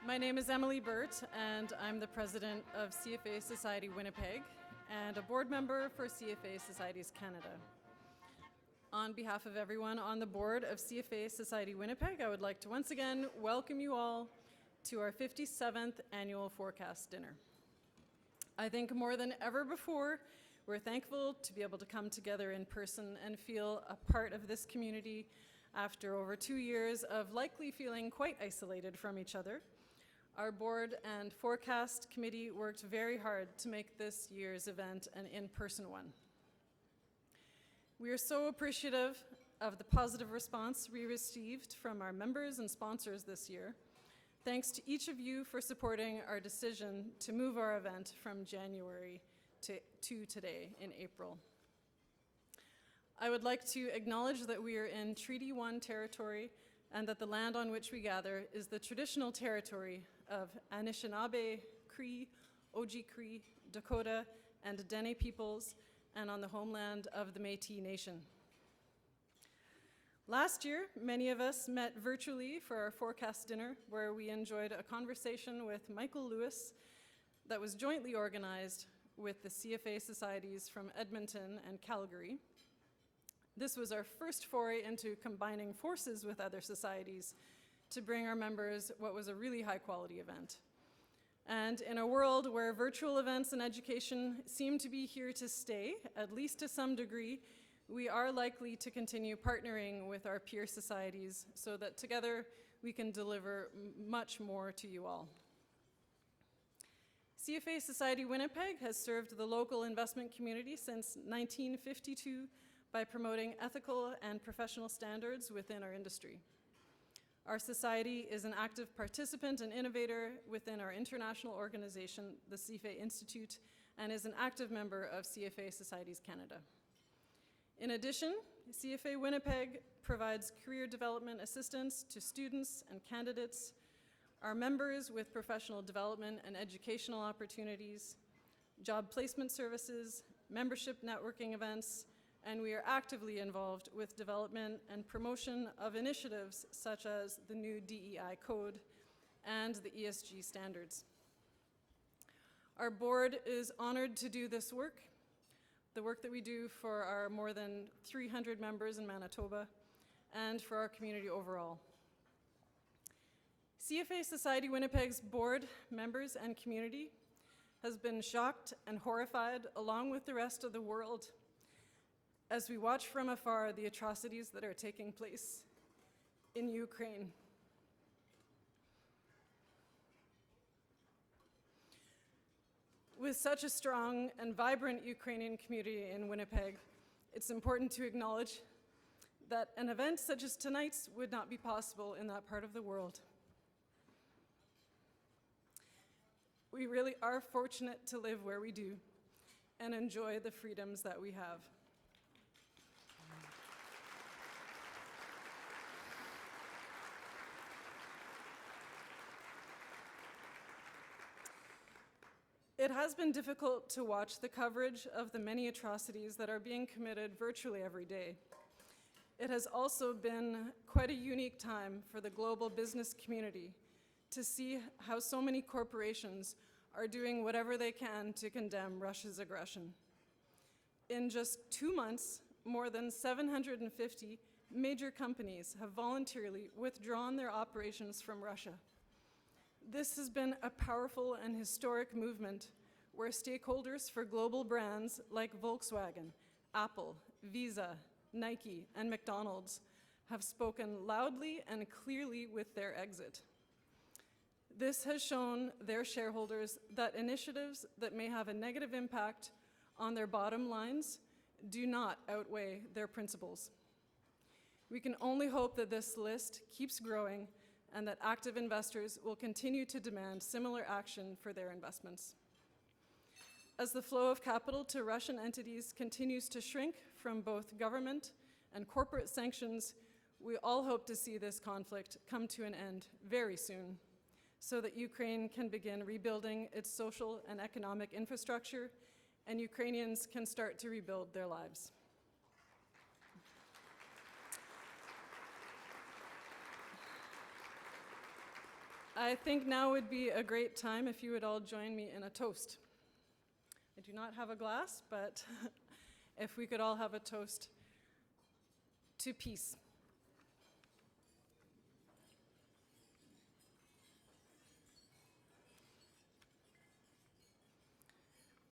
My name is Emily Burt, and I'm the president of CFA Society Winnipeg and a board member for CFA Societies Canada. On behalf of everyone on the board of CFA Society Winnipeg, I would like to once again welcome you all to our 57th annual Forecast Dinner. I think more than ever before, we're thankful to be able to come together in person and feel a part of this community after over 2 years of likely feeling quite isolated from each other. Our board and forecast committee worked very hard to make this year's event an in-person one. We are so appreciative of the positive response we received from our members and sponsors this year. Thanks to each of you for supporting our decision to move our event from January to today in April. I would like to acknowledge that we are in Treaty 1 territory and that the land on which we gather is the traditional territory of Anishinaabe, Cree, Oji-Cree, Dakota, and Dene peoples, and on the homeland of the Métis Nation. Last year, many of us met virtually for our forecast dinner, where we enjoyed a conversation with Michael Lewis that was jointly organized with the CFA societies from Edmonton and Calgary. This was our first foray into combining forces with other societies to bring our members what was a really high-quality event. And in a world where virtual events and education seem to be here to stay, at least to some degree, we are likely to continue partnering with our peer societies so that together we can deliver much more to you all. CFA Society Winnipeg has served the local investment community since 1952 by promoting ethical and professional standards within our industry. Our society is an active participant and innovator within our international organization, the CFA Institute, and is an active member of CFA Societies Canada. In addition, CFA Winnipeg provides career development assistance to students and candidates, our members with professional development and educational opportunities, job placement services, membership networking events, and we are actively involved with development and promotion of initiatives such as the new DEI code and the ESG standards. Our board is honored to do this work, the work that we do for our more than 300 members in Manitoba and for our community overall. CFA Society Winnipeg's board, members, and community has been shocked and horrified along with the rest of the world as we watch from afar the atrocities that are taking place in Ukraine. With such a strong and vibrant Ukrainian community in Winnipeg, it's important to acknowledge that an event such as tonight's would not be possible in that part of the world. We really are fortunate to live where we do and enjoy the freedoms that we have. It has been difficult to watch the coverage of the many atrocities that are being committed virtually every day. It has also been quite a unique time for the global business community to see how so many corporations are doing whatever they can to condemn Russia's aggression. In just 2 months, more than 750 major companies have voluntarily withdrawn their operations from Russia. This has been a powerful and historic movement where stakeholders for global brands like Volkswagen, Apple, Visa, Nike, and McDonald's have spoken loudly and clearly with their exit. This has shown their shareholders that initiatives that may have a negative impact on their bottom lines do not outweigh their principles. We can only hope that this list keeps growing and that active investors will continue to demand similar action for their investments. As the flow of capital to Russian entities continues to shrink from both government and corporate sanctions, we all hope to see this conflict come to an end very soon, so that Ukraine can begin rebuilding its social and economic infrastructure, and Ukrainians can start to rebuild their lives. I think now would be a great time if you would all join me in a toast. I do not have a glass, but if we could all have a toast to peace.